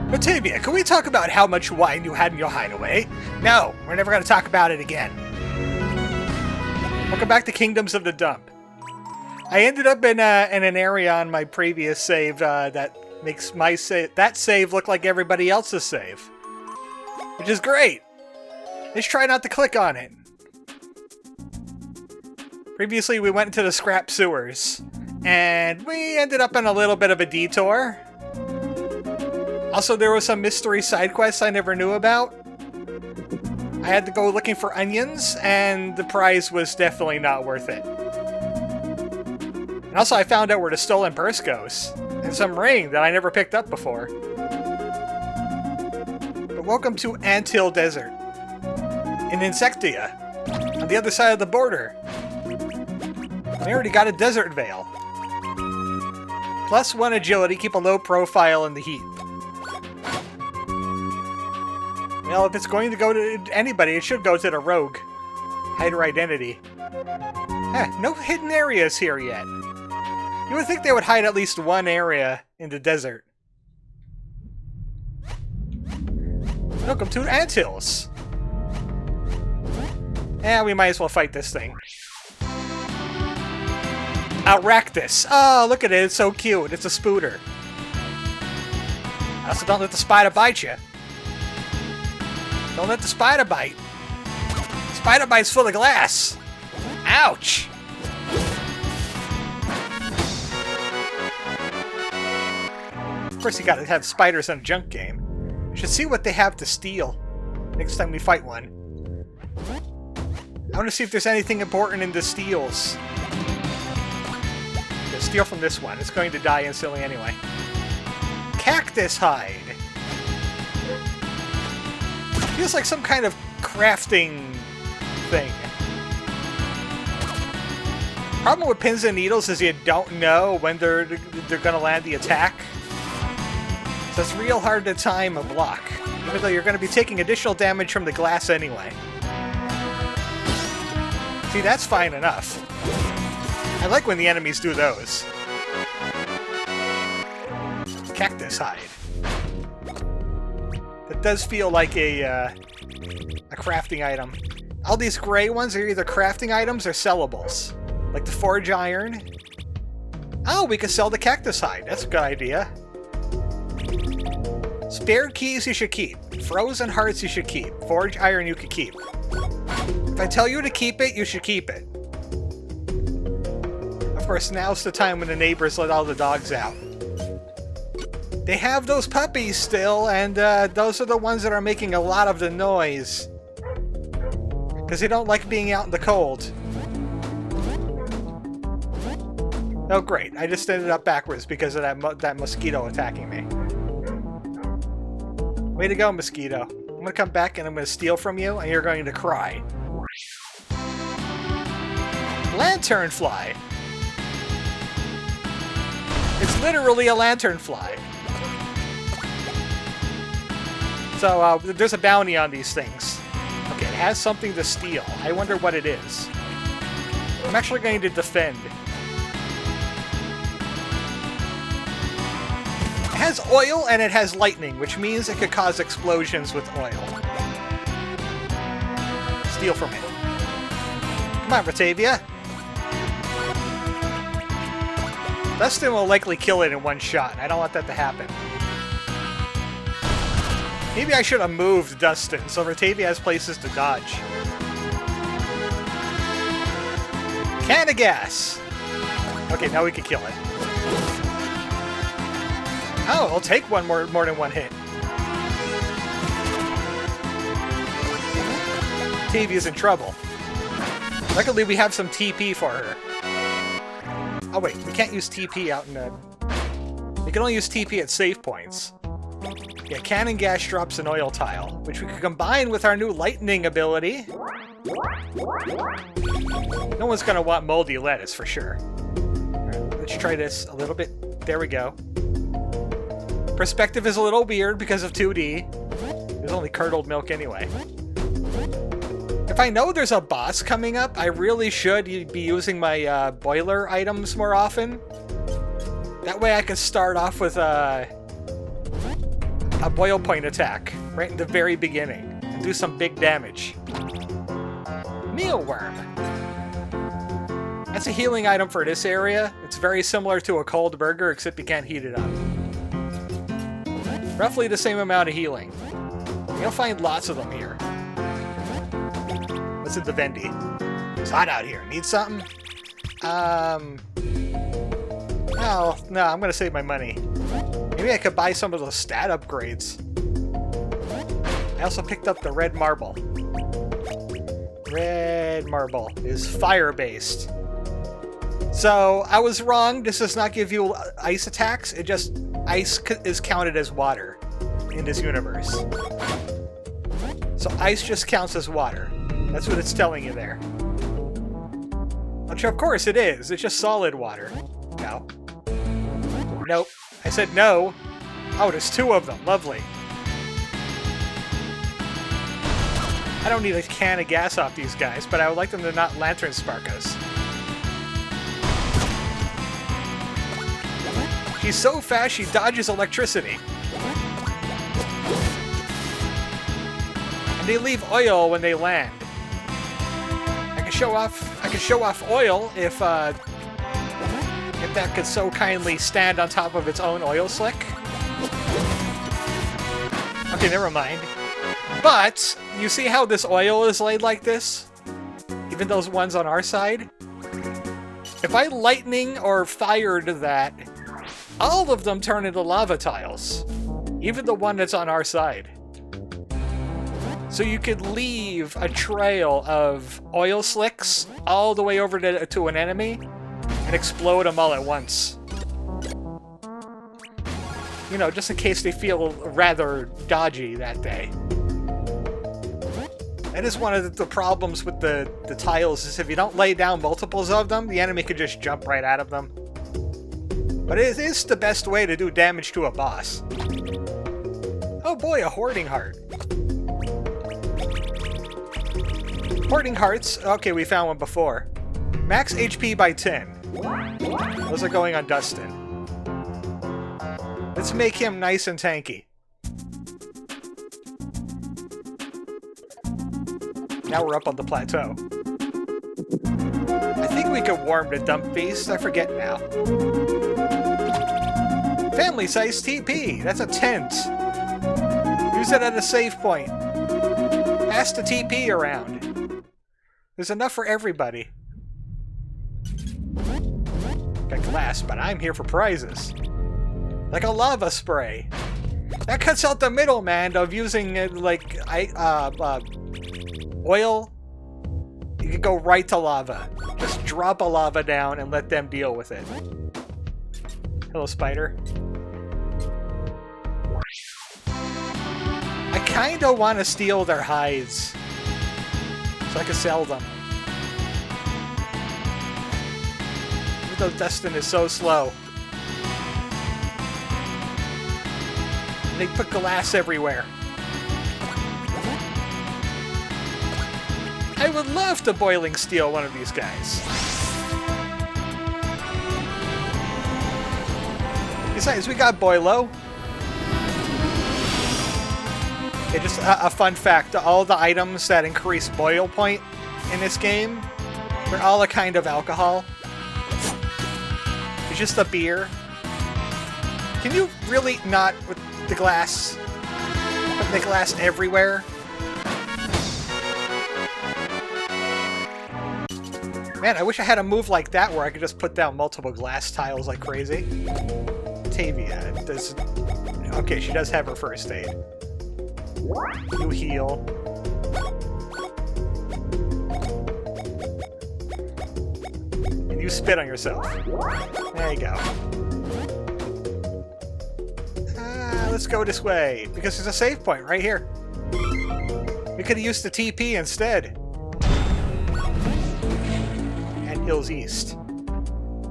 Batavia, can we talk about how much wine you had in your hideaway? No, we're never going to talk about it again. Welcome back to Kingdoms of the Dump. I ended up in an area on my previous save that makes my that save look like everybody else's save. Which is great. Just try not to click on it. Previously, we went into the scrap sewers, and we ended up in a little bit of a detour. Also, there was some mystery side quests I never knew about. I had to go looking for onions, and the prize was definitely not worth it. And also, I found out where the stolen purse goes, and some ring that I never picked up before. But welcome to Anthill Desert, in Insectia, on the other side of the border. I already got a desert veil. +1 agility, keep a low profile in the heat. Well, if it's going to go to anybody, it should go to the rogue. Hide her identity. No hidden areas here yet. You would think they would hide at least one area in the desert. Welcome to Anthills. We might as well fight this thing. Outractus. Oh, look at it. It's so cute. It's a spooter. Also, don't let the spider bite you. Don't let the spider bite. Spider bite's full of glass. Ouch! Of course, you gotta have spiders in a junk game. Should see what they have to steal next time we fight one. I want to see if there's anything important in the steals. Okay, steal from this one. It's going to die instantly anyway. Cactus hide. Feels like some kind of crafting thing. Problem with pins and needles is you don't know when they're gonna land the attack. So it's real hard to time a block, even though you're gonna be taking additional damage from the glass anyway. See, that's fine enough. I like when the enemies do those. Cactus hide. That does feel like a crafting item. All these gray ones are either crafting items or sellables. Like the forge iron. Oh, we could sell the cactus hide. That's a good idea. Spare keys you should keep. Frozen hearts you should keep. Forge iron you could keep. If I tell you to keep it, you should keep it. Of course, now's the time when the neighbors let all the dogs out. They have those puppies still, and those are the ones that are making a lot of the noise. Because they don't like being out in the cold. Oh great, I just ended up backwards because of that mosquito attacking me. Way to go, mosquito. I'm gonna come back and I'm gonna steal from you, and you're going to cry. Lanternfly. It's literally a lanternfly. So, there's a bounty on these things. Okay, it has something to steal. I wonder what it is. I'm actually going to defend. It has oil and it has lightning, which means it could cause explosions with oil. Steal from it. Come on, Batavia. Dustin will likely kill it in one shot. I don't want that to happen. Maybe I should have moved Dustin, so Batavia has places to dodge. Can of gas! Okay, now we can kill it. Oh, I'll take more than one hit. Batavia's in trouble. Luckily, we have some TP for her. Oh wait, we can't use TP out in the... We can only use TP at save points. Yeah, cannon gas drops an oil tile, which we could combine with our new lightning ability. No one's gonna want moldy lettuce for sure. Alright, let's try this a little bit. There we go. Perspective is a little weird because of 2D. There's only curdled milk anyway. If I know there's a boss coming up, I really should be using my boiler items more often. That way I can start off with a boil point attack right in the very beginning and do some big damage. Mealworm. That's a healing item for this area. It's very similar to a cold burger, except you can't heat it up. Roughly the same amount of healing. You'll find lots of them here. What's in the Vendy? It's hot out here. Need something? No, I'm gonna save my money. Maybe I could buy some of those stat upgrades. I also picked up the red marble. Red marble is fire-based. So, I was wrong. This does not give you ice attacks. It just... ice is counted as water in this universe. So ice just counts as water. That's what it's telling you there. Which of course it is. It's just solid water. No. Nope. I said no. Oh, there's two of them. Lovely. I don't need a can of gas off these guys, but I would like them to not lantern spark us. She's so fast she dodges electricity. And they leave oil when they land. I can show off oil if that could so kindly stand on top of its own oil slick. Okay, never mind. But you see how this oil is laid like this? Even those ones on our side? If I lightning or fired that, all of them turn into lava tiles. Even the one that's on our side. So you could leave a trail of oil slicks all the way over to an enemy and explode them all at once. You know, just in case they feel rather dodgy that day. That is one of the problems with the tiles, is if you don't lay down multiples of them, the enemy could just jump right out of them. But it is the best way to do damage to a boss. Oh boy, a hoarding heart. Hoarding hearts, okay, we found one before. Max HP by 10. Those are going on Dustin. Let's make him nice and tanky. Now we're up on the plateau. I think we could warm the dump beast, I forget now. Family size TP, that's a tent. Use it at a save point. Pass the TP around. There's enough for everybody. Got glass, but I'm here for prizes. Like a lava spray. That cuts out the middleman of using like oil. You can go right to lava. Just drop a lava down and let them deal with it. Hello, spider. I kinda want to steal their hides so I can sell them. Even though Dustin is so slow. They put glass everywhere. I would love to boiling steal one of these guys. Besides, we got Boilo. Okay, just a fun fact. All the items that increase boil point in this game, they're all a kind of alcohol. It's just a beer. Can you really not, with the glass, put the glass everywhere? Man, I wish I had a move like that where I could just put down multiple glass tiles like crazy. Tavia does... Okay, she does have her first aid. You heal. And you spit on yourself. There you go. Let's go this way, because there's a save point right here. We could have used the TP instead. And Hills East.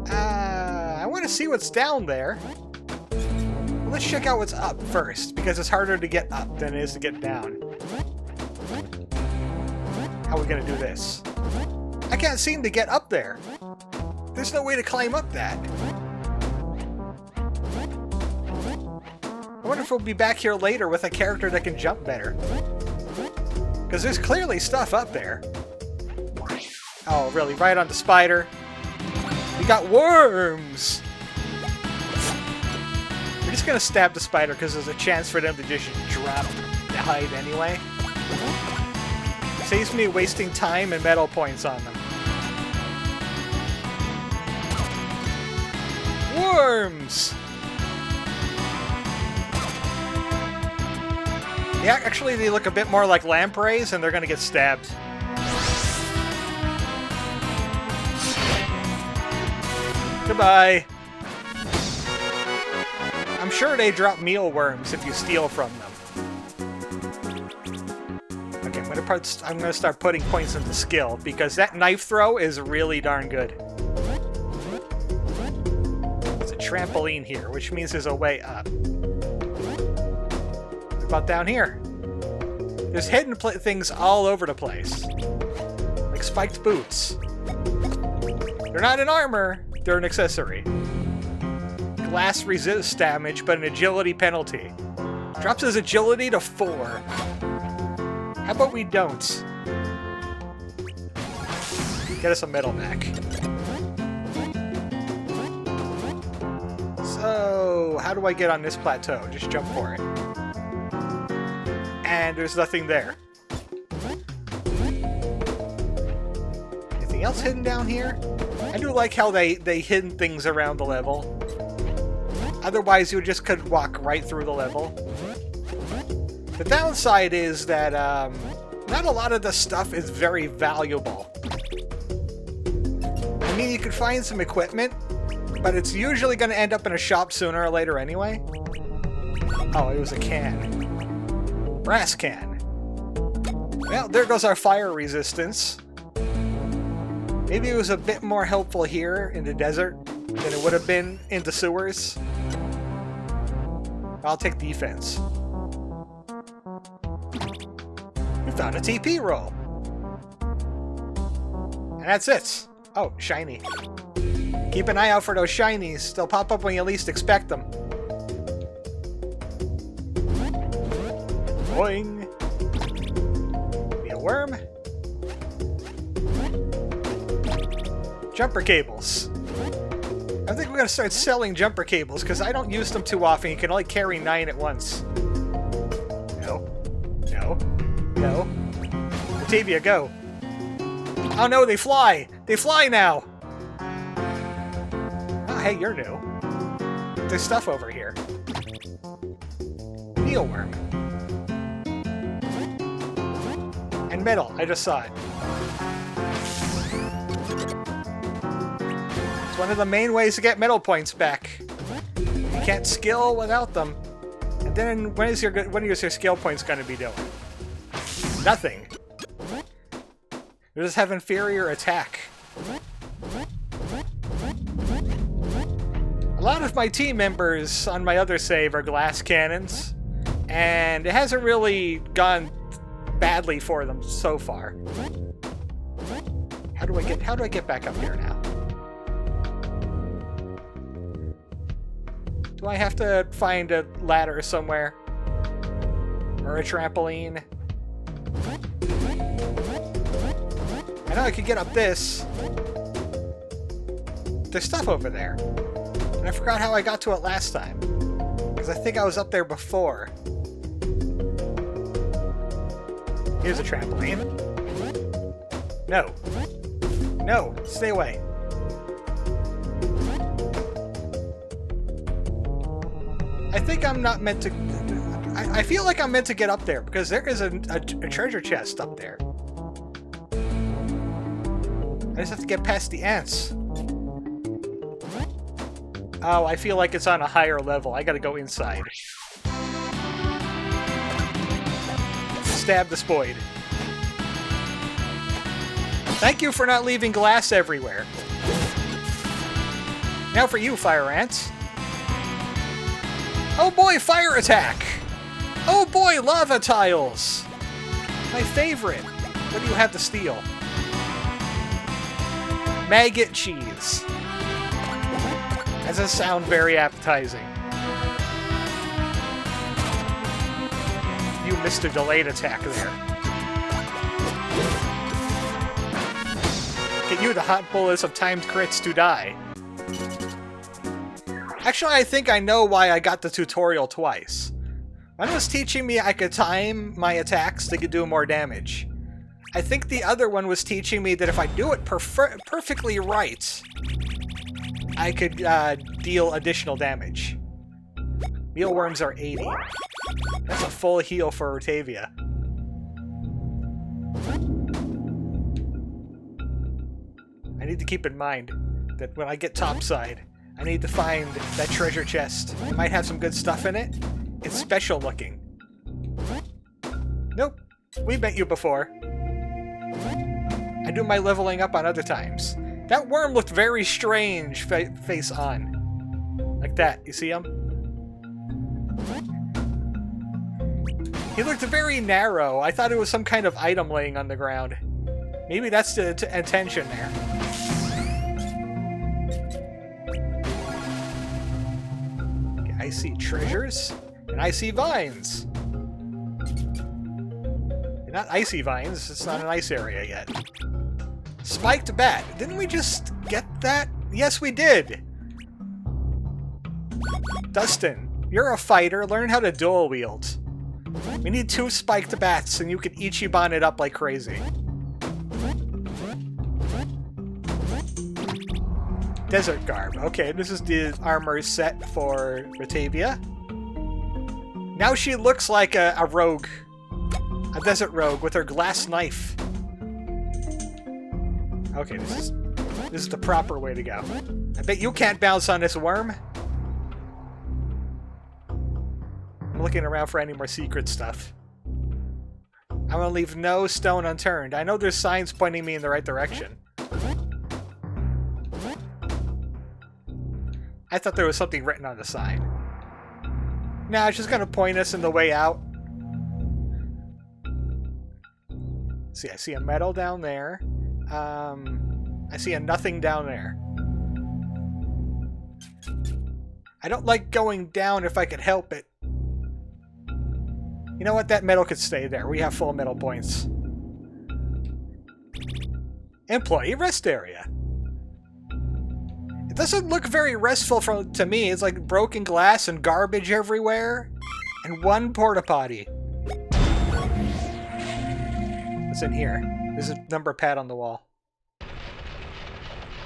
I want to see what's down there. Well, let's check out what's up first, because it's harder to get up than it is to get down. How are we going to do this? I can't seem to get up there. There's no way to climb up that. I wonder if we'll be back here later with a character that can jump better. Because there's clearly stuff up there. Oh, really? Right on the spider. We got worms! We're just gonna stab the spider because there's a chance for them to just drop the hide anyway. Saves me wasting time and metal points on them. Worms! Yeah, actually they look a bit more like lampreys and they're gonna get stabbed. Goodbye! I'm sure they drop mealworms if you steal from them. Okay, I'm gonna start putting points into skill because that knife throw is really darn good. There's a trampoline here, which means there's a way up. What about down here? There's hidden things all over the place. Like spiked boots. They're not an armor, they're an accessory. Glass resists damage, but an agility penalty. Drops his agility to 4. How about we don't? Get us a metal back. So, how do I get on this plateau? Just jump for it. And there's nothing there. Anything else hidden down here? I do like how they hidden things around the level. Otherwise, you just could walk right through the level. The downside is that not a lot of the stuff is very valuable. I mean, you could find some equipment, but it's usually going to end up in a shop sooner or later anyway. Oh, it was a can. Brass can. Well, there goes our fire resistance. Maybe it was a bit more helpful here in the desert than it would have been in the sewers. I'll take defense. We found a TP roll. And that's it. Oh, shiny. Keep an eye out for those shinies. They'll pop up when you least expect them. Boing. Be a worm. Jumper cables. I think we're going to start selling jumper cables, because I don't use them too often. You can only carry 9 at once. No. No. No. Batavia, go. Oh no, they fly! They fly now! Oh, hey, you're new. There's stuff over here. Mealworm. And metal, I just saw it. One of the main ways to get metal points back. You can't skill without them. And then when is your skill points going to be doing? Nothing. You just have inferior attack. A lot of my team members on my other save are glass cannons, and it hasn't really gone badly for them so far. How do I get back up here now? Do I have to find a ladder somewhere? Or a trampoline? I know I could get up this. There's stuff over there. And I forgot how I got to it last time. Because I think I was up there before. Here's a trampoline. No. No, stay away. I think I'm not meant to... I feel like I'm meant to get up there, because there is a treasure chest up there. I just have to get past the ants. Oh, I feel like it's on a higher level. I gotta go inside. Stab the Spoid. Thank you for not leaving glass everywhere. Now for you, fire ants. Oh boy, fire attack! Oh boy, lava tiles! My favorite. What do you have to steal? Maggot cheese. That does sound very appetizing. You missed a delayed attack there. Get you the hot bullets of timed crits to die. Actually, I think I know why I got the tutorial twice. One was teaching me I could time my attacks to do more damage. I think the other one was teaching me that if I do it perfectly right, I could deal additional damage. Mealworms are 80. That's a full heal for Rotavia. I need to keep in mind that when I get topside, I need to find that treasure chest. It might have some good stuff in it. It's special looking. Nope. We met you before. I do my leveling up on other times. That worm looked very strange face on. Like that. You see him? He looked very narrow. I thought it was some kind of item laying on the ground. Maybe that's the intention there. Okay, I see treasures, and I see vines. They're not icy vines. It's not an ice area yet. Spiked bat. Didn't we just get that? Yes, we did. Dustin, you're a fighter. Learn how to dual wield. We need 2 spiked bats, and you can Ichiban it up like crazy. Desert garb. Okay, this is the armor set for Rotavia. Now she looks like a rogue. A desert rogue with her glass knife. Okay, this is the proper way to go. I bet you can't bounce on this worm. I'm looking around for any more secret stuff. I'm gonna leave no stone unturned. I know there's signs pointing me in the right direction. I thought there was something written on the sign. Nah, it's just gonna point us in the way out. See, I see a medal down there. I see a nothing down there. I don't like going down if I can help it. You know what? That medal could stay there. We have full medal points. Employee rest area. It doesn't look very restful to me. It's like broken glass and garbage everywhere. And one porta potty. What's in here? There's a number pad on the wall.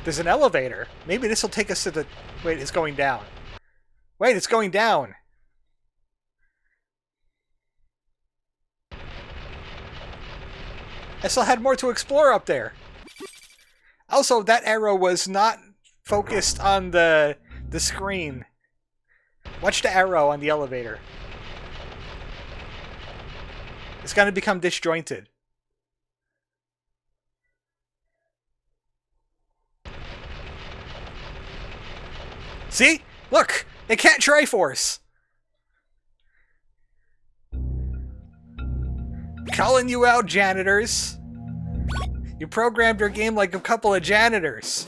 There's an elevator. Maybe this will take us to the... Wait, it's going down. Wait, it's going down. I still had more to explore up there. Also, that arrow was not focused on the screen. Watch the arrow on the elevator. It's going to become disjointed. See? Look! It can't Triforce! Calling you out, janitors. You programmed your game like a couple of janitors.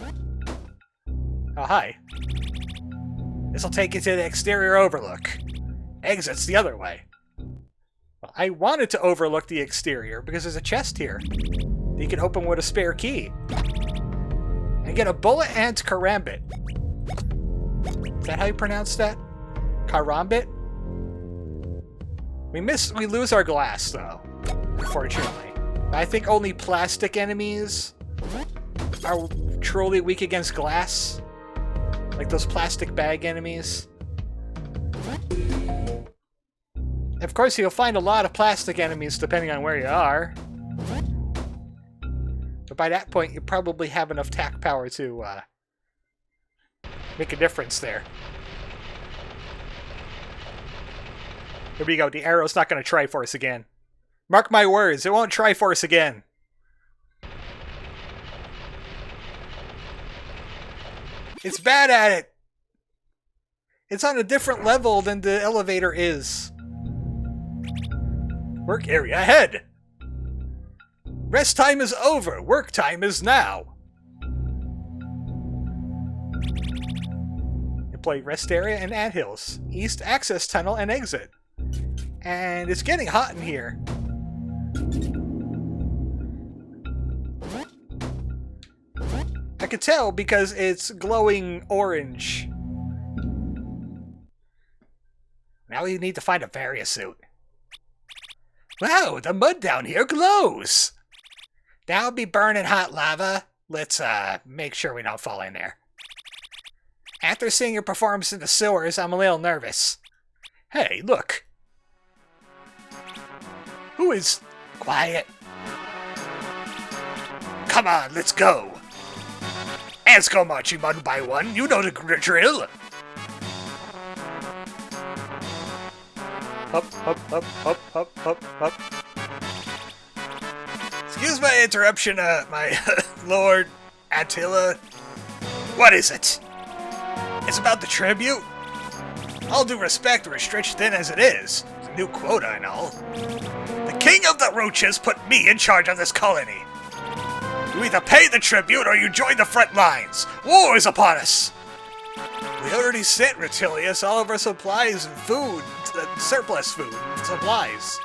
Oh, hi. This'll take you to the exterior overlook. Exit's the other way. Well, I wanted to overlook the exterior because there's a chest here that you can open with a spare key. And get a bullet and karambit. Is that how you pronounce that? Karambit? We lose our glass, though. Unfortunately. I think only plastic enemies are truly weak against glass. Like those plastic bag enemies. Of course, you'll find a lot of plastic enemies depending on where you are. But by that point, you probably have enough tack power to make a difference there. Here we go. The arrow's not going to Triforce again. Mark my words, it won't Triforce again. It's bad at it. It's on a different level than the elevator is. Work area ahead. Rest time is over. Work time is now. Employee rest area and anthills. East access tunnel and exit. And it's getting hot in here. I could tell because it's glowing orange. Now we need to find a various suit. Wow, the mud down here glows! That would be burning hot lava. Let's make sure we don't fall in there. After seeing your performance in the sewers, I'm a little nervous. Hey, look. Who is... Quiet. Come on, let's go. Let's go marching one by one. You know the drill. Up, up, up, up, up, up, up. Excuse my interruption, my Lord Attila. What is it? It's about the tribute? All due respect, we're stretched thin as it is. It's a new quota and all. The king of the roaches put me in charge of this colony. You either pay the tribute or you join the front lines. War is upon us. We already sent Rotilius all of our supplies and food, surplus food and supplies.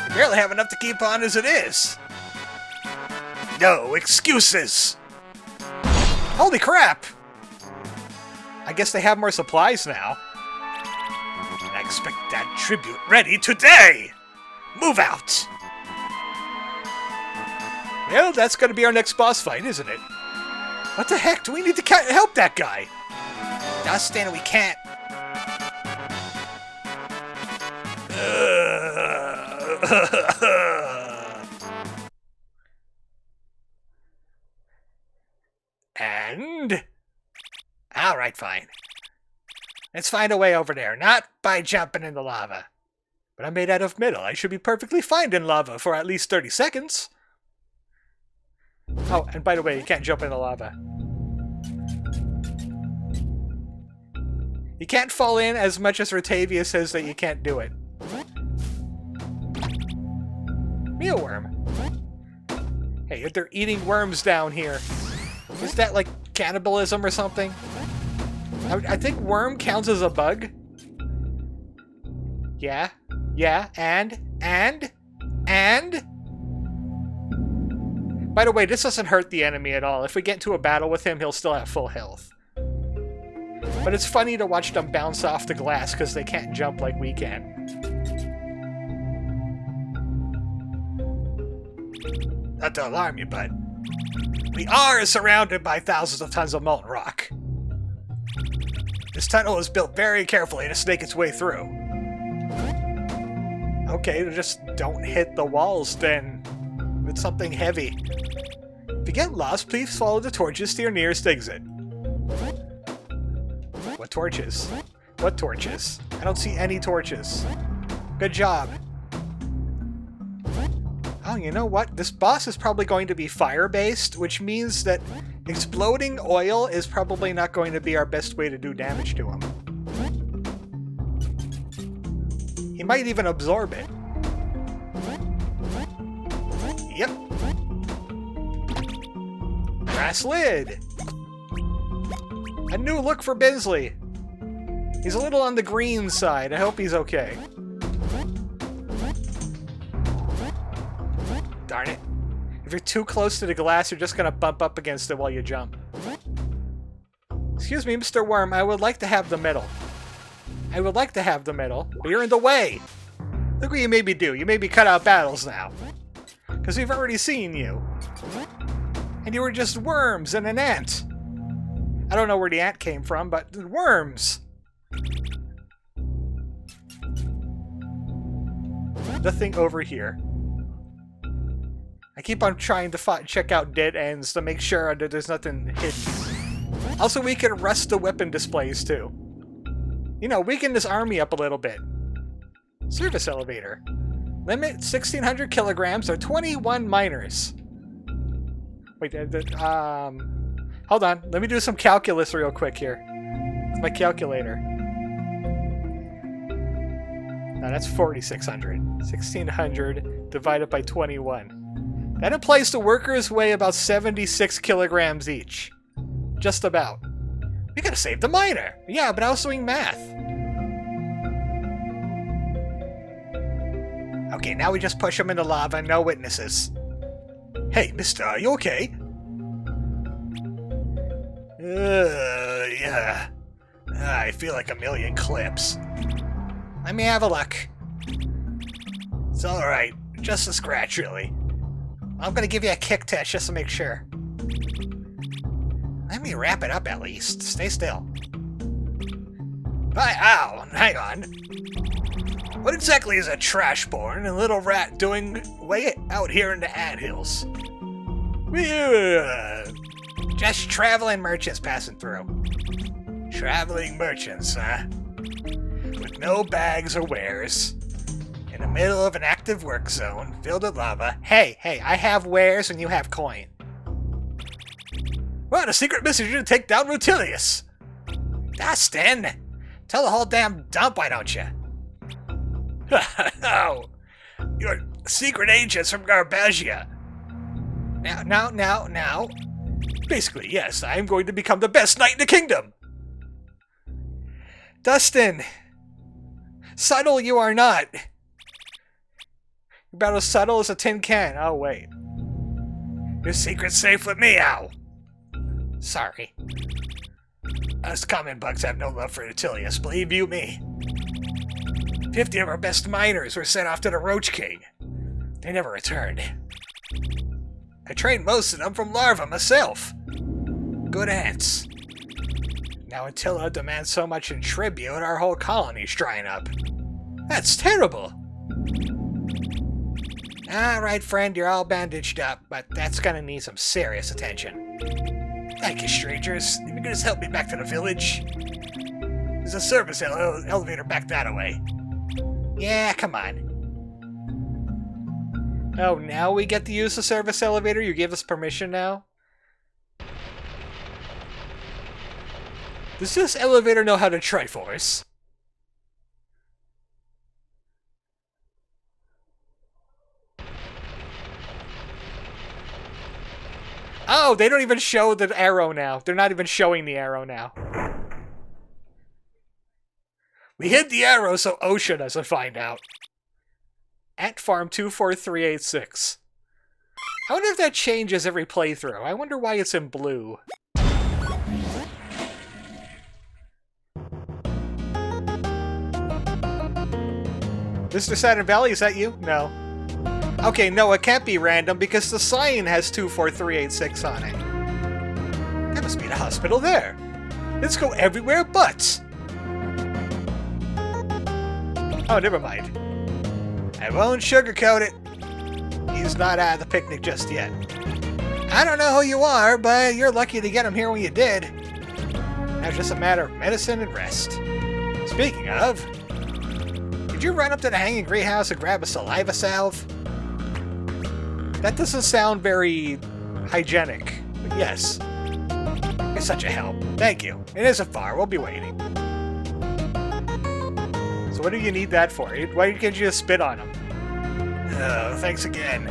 We barely have enough to keep on as it is. No excuses. Holy crap! I guess they have more supplies now. And I expect that tribute ready today! Move out! Well, that's gonna be our next boss fight, isn't it? What the heck? Do we need to help that guy? Dustin, we can't. And... Alright, fine. Let's find a way over there, not by jumping in the lava. But I'm made out of metal. I should be perfectly fine in lava for at least 30 seconds. Oh, and by the way, you can't jump in the lava. You can't fall in as much as Rotavia says that you can't do it. Mealworm. Hey, they're eating worms down here. Is that like cannibalism or something? I think worm counts as a bug. Yeah, and... By the way, this doesn't hurt the enemy at all. If we get into a battle with him, he'll still have full health. But it's funny to watch them bounce off the glass because they can't jump like we can. Not to alarm you, bud. We are surrounded by thousands of tons of molten rock. This tunnel is built very carefully to snake its way through. Okay, just don't hit the walls then with something heavy. If you get lost, please follow the torches to your nearest exit. What torches? What torches? I don't see any torches. Good job. Oh, you know what? This boss is probably going to be fire-based, which means that exploding oil is probably not going to be our best way to do damage to him. He might even absorb it. Yep. Brass lid! A new look for Bensley. He's a little on the green side. I hope he's okay. Darn it. If you're too close to the glass, you're just gonna bump up against it while you jump. Excuse me, Mr. Worm, I would like to have the medal. I would like to have the medal, but you're in the way! Look what you made me do. You made me cut out battles now. Because we've already seen you. And you were just worms and an ant. I don't know where the ant came from, but worms! Nothing over here. I keep on trying to check out dead ends to make sure that there's nothing hidden. Also, we can rust the weapon displays, too. You know, weaken this army up a little bit. Service elevator. Limit 1,600 kilograms or 21 miners. Wait, hold on. Let me do some calculus real quick here. It's my calculator. No, that's 4,600. 1,600 divided by 21. That implies the workers weigh about 76 kilograms each. Just about. We gotta save the miner! Yeah, but I was doing math. Okay, now we just push him into lava, no witnesses. Hey, mister, are you okay? Yeah. I feel like a million clips. Let me have a look. It's alright. Just a scratch, really. I'm gonna give you a kick test just to make sure. Let me wrap it up at least. Stay still. Ow! Hang on. What exactly is a trashborn and little rat doing way out here in the anthills? Just traveling merchants passing through. Traveling merchants, huh? With no bags or wares. In the middle of an active work zone, filled with lava. Hey, I have wares and you have coin. What, a secret mission to take down Rutilius? Dustin! Tell the whole damn dump, why don't you? Oh, you're secret agents from Garbagia. Now. Basically, yes, I'm going to become the best knight in the kingdom. Dustin! Subtle you are not. You're about as subtle as a tin can. Oh, wait. Your secret's safe with me, Ow. Sorry. Us common bugs have no love for Rutilius, believe you me. 50 of our best miners were sent off to the Roach King. They never returned. I trained most of them from larvae myself. Good ants. Now Attila demands so much in tribute, our whole colony's drying up. That's terrible! Alright, friend, you're all bandaged up, but that's gonna need some serious attention. Thank you, strangers. You can just help me back to the village. There's a service elevator back that way. Yeah, come on. Oh, now we get to use the service elevator? You give us permission now? Does this elevator know how to Triforce? Oh, they don't even show the arrow now. They're not even showing the arrow now. We hid the arrow so OSHA doesn't find out. Ant Farm 24386. I wonder if that changes every playthrough. I wonder why it's in blue. Mr. Saturn Valley, is that you? No. Okay, no, it can't be random because the sign has 24386 on it. That must be the hospital there. Let's go everywhere but... Oh, never mind. I won't sugarcoat it. He's not out of the picnic just yet. I don't know who you are, but you're lucky to get him here when you did. Now it's just a matter of medicine and rest. Speaking of, did you run up to the hanging greenhouse and grab a saliva salve? That doesn't sound very hygienic, but yes. You're such a help. Thank you. It isn't far. We'll be waiting. So what do you need that for? Why can't you just spit on him? Oh, thanks again.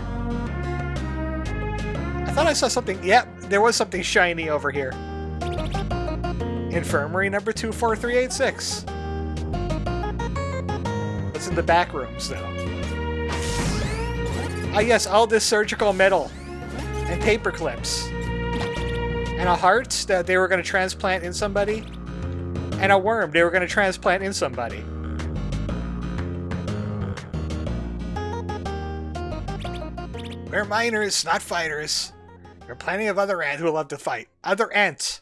I thought I saw something. Yep, there was something shiny over here. Infirmary number 24386. What's in the back rooms, though? Ah, yes, all this surgical metal and paper clips. And a heart that they were going to transplant in somebody. And a worm they were going to transplant in somebody. We're miners, not fighters. There are plenty of other ants who will love to fight. Other ants.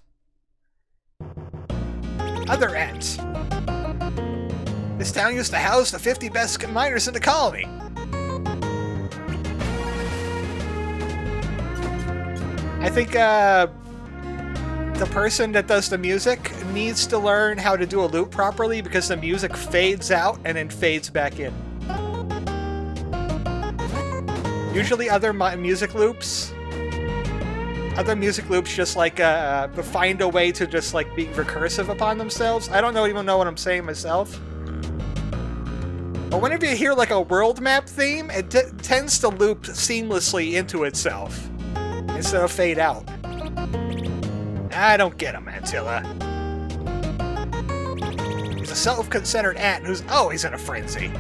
Other ants. This town used to house the 50 best miners in the colony. I think the person that does the music needs to learn how to do a loop properly because the music fades out and then fades back in. Usually other music loops just like find a way to just like be recursive upon themselves. I don't even know what I'm saying myself. But whenever you hear like a world map theme, it tends to loop seamlessly into itself instead of fade out. I don't get him, Attila. He's a self-centered ant who's always in a frenzy.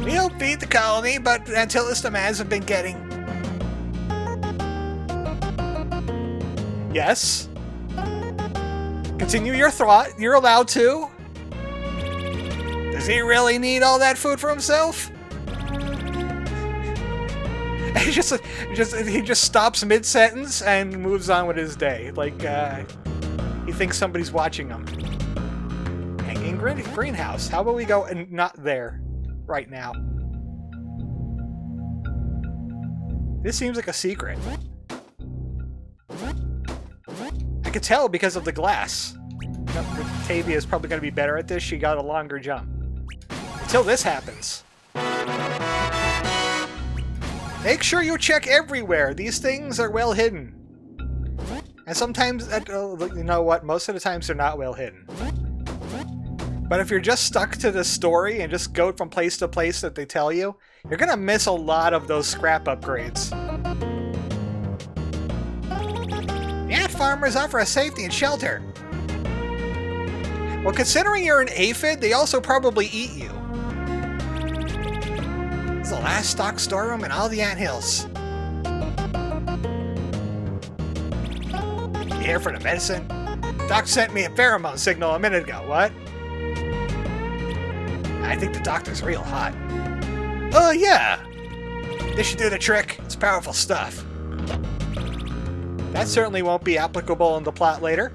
We'll feed the colony, but until this demands have been getting... Yes? Continue your thought. You're allowed to. Does he really need all that food for himself? He just stops mid-sentence and moves on with his day. Like, he thinks somebody's watching him. Hanging greenhouse. How about we go and not there right now? This seems like a secret. I could tell because of the glass. Tavia is probably going to be better at this. She got a longer jump. Until this happens. Make sure you check everywhere. These things are well hidden. And sometimes, you know what? Most of the times they're not well hidden. But if you're just stuck to the story and just go from place to place that they tell you, you're going to miss a lot of those scrap upgrades. The ant farmers offer us safety and shelter. Well, considering you're an aphid, they also probably eat you. It's the last stock storeroom in all the anthills. You here for the medicine? Doc sent me a pheromone signal a minute ago. What? I think the doctor's real hot. Oh, yeah. This should do the trick. It's powerful stuff. That certainly won't be applicable in the plot later.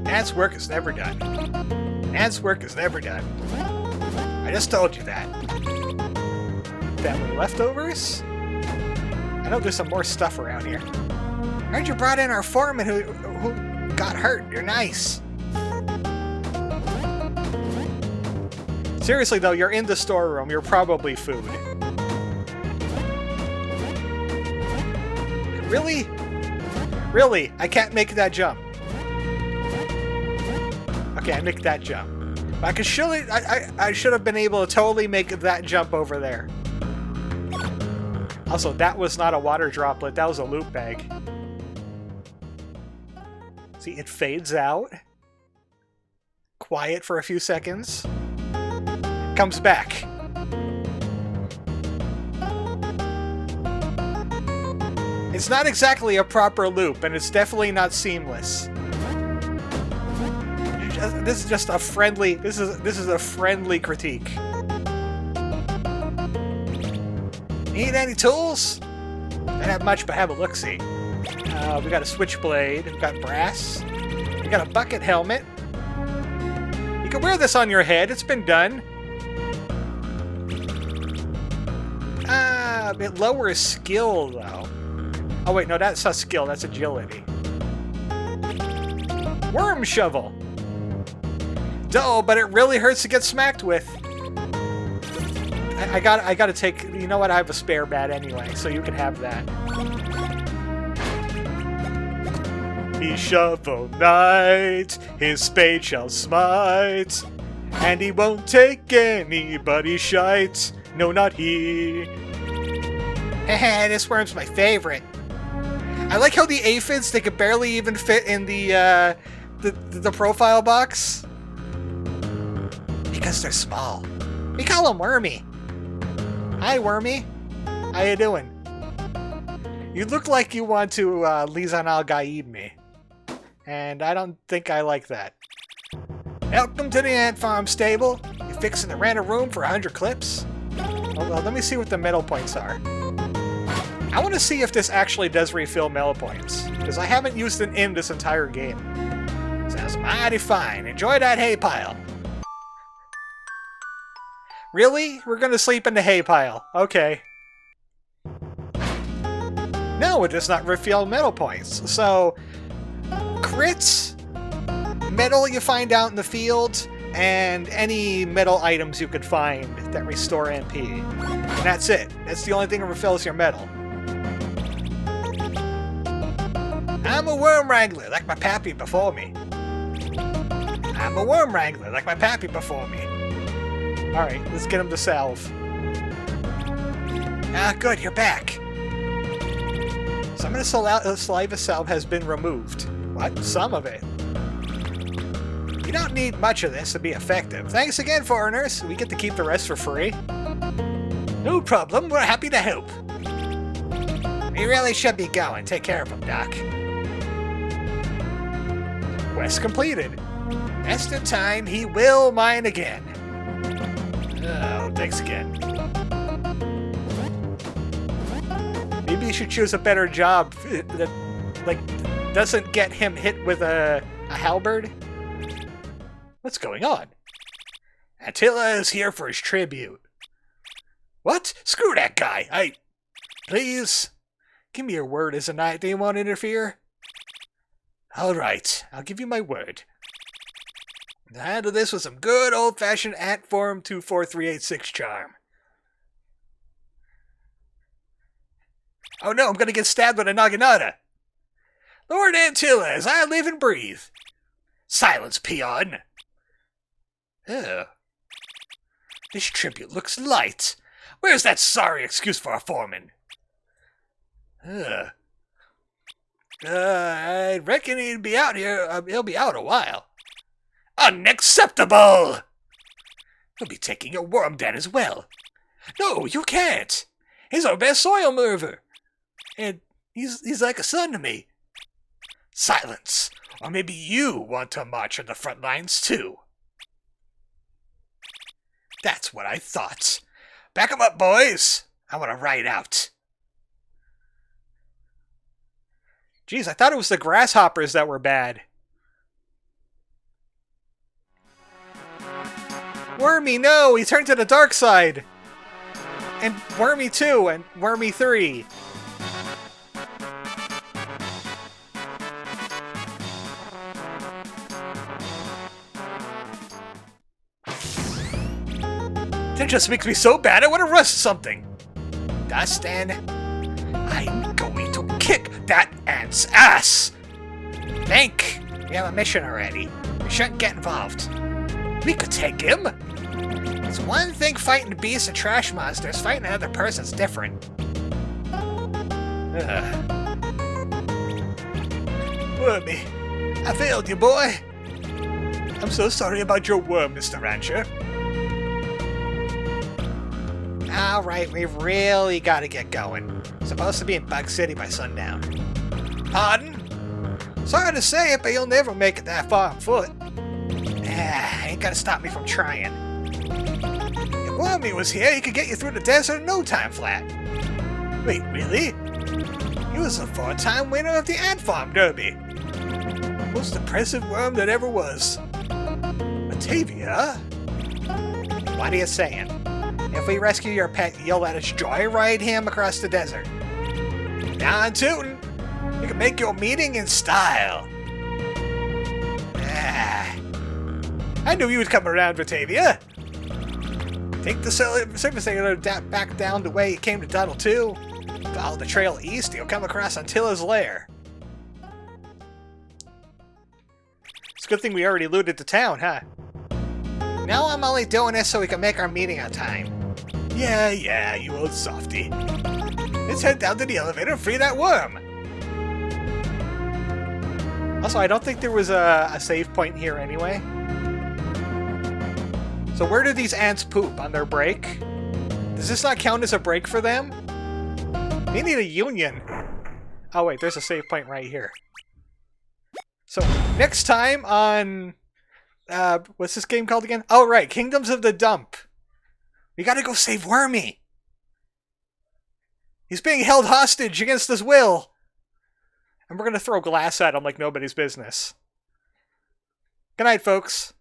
Ant's work is never done. Ant's work is never done. I just told you that. Family leftovers? I know there's some more stuff around here. Heard you brought in our foreman who got hurt. You're nice. Seriously though, you're in the storeroom. You're probably food. Really? Really? I can't make that jump. Okay, I make that jump. I should have been able to totally make that jump over there. Also, that was not a water droplet. That was a loot bag. See, it fades out. Quiet for a few seconds. Comes back. It's not exactly a proper loop, and it's definitely not seamless. This is just a friendly. This is a friendly critique. Need any tools? Don't have much, but have a look-see. We got a switchblade. We got brass. We got a bucket helmet. You can wear this on your head. It's been done. It lowers skill though. Oh wait, no, that's not skill. That's agility. Worm shovel. Dull, but it really hurts to get smacked with. I gotta take... You know what? I have a spare bat anyway, so you can have that. He shovel knight, his spade shall smite, and he won't take anybody's shite. No, not he. Heh, this worm's my favorite. I like how the aphids, they could barely even fit in the profile box. Because they're small. We call him Wormy. Hi, Wormy. How you doing? You look like you want to Lizan al-Gaib me. And I don't think I like that. Welcome to the ant farm stable. You fixing to rent a room for 100 clips? Well, let me see what the medal points are. I want to see if this actually does refill medal points. Because I haven't used an in this entire game. Sounds mighty fine. Enjoy that hay pile. Really? We're gonna sleep in the hay pile. Okay. No, it does not refill medal points. So, crits, metal you find out in the field, and any metal items you could find that restore MP. And that's it. That's the only thing that refills your metal. I'm a worm wrangler, like my pappy before me. I'm a worm wrangler, like my pappy before me. Alright, let's get him to salve. Ah, good, you're back. Some of the saliva salve has been removed. What? Some of it. You don't need much of this to be effective. Thanks again, foreigners. We get to keep the rest for free. No problem. We're happy to help. We really should be going. Take care of him, Doc. Quest completed. Just in time, he will mine again. Oh, thanks again. Maybe you should choose a better job that, like, doesn't get him hit with a halberd. What's going on? Attila is here for his tribute. What? Screw that guy. Please? Give me your word as a knight that you won't interfere. Alright, I'll give you my word. I'll handle this with some good old-fashioned Ant Form 24386 charm. Oh no, I'm gonna get stabbed with a naginata. Lord Antilla, as I live and breathe. Silence, peon. Ugh. This tribute looks light. Where's that sorry excuse for a foreman? I reckon he'll be out here. He'll be out a while. Unacceptable! He'll be taking your worm den as well. No, you can't. He's our best soil mover. And he's like a son to me. Silence. Or maybe you want to march on the front lines too. That's what I thought. Back 'em up, boys. I want to ride out. Jeez, I thought it was the Grasshoppers that were bad. Wormy, no! He turned to the dark side! And Wormy 2 and Wormy 3. That just makes me so bad I want to rust something. Dustin, I'm going to kick that ant's ass! Think! We have a mission already. We shouldn't get involved. We could take him! It's one thing fighting beasts and trash monsters. Fighting another person's different. Wormy, I failed you, boy. I'm so sorry about your worm, Mr. Rancher. Alright, we've really got to get going. Supposed to be in Bug City by sundown. Pardon? Sorry to say it, but you'll never make it that far on foot. Ain't gonna stop me from trying. If Wormy was here, he could get you through the desert in no time flat. Wait, really? He was a 4-time winner of the Ant Farm Derby. Most impressive worm that ever was. Batavia? What are you saying? If we rescue your pet, you'll let us joyride him across the desert. Down tootin'! You can make your meeting in style. I knew you would come around, Batavia. Take the surface sailor back down the way you came to Tunnel 2. Follow the trail east, you'll come across Antilla's lair. It's a good thing we already looted the town, huh? Now I'm only doing this so we can make our meeting on time. Yeah, you old softy. Let's head down to the elevator and free that worm. Also, I don't think there was a save point here anyway. So where do these ants poop? On their break? Does this not count as a break for them? They need a union. Oh wait, there's a save point right here. So next time on... what's this game called again? Oh right, Kingdoms of the Dump. We gotta go save Wormy. He's being held hostage against his will. And we're gonna throw glass at him like nobody's business. Good night, folks.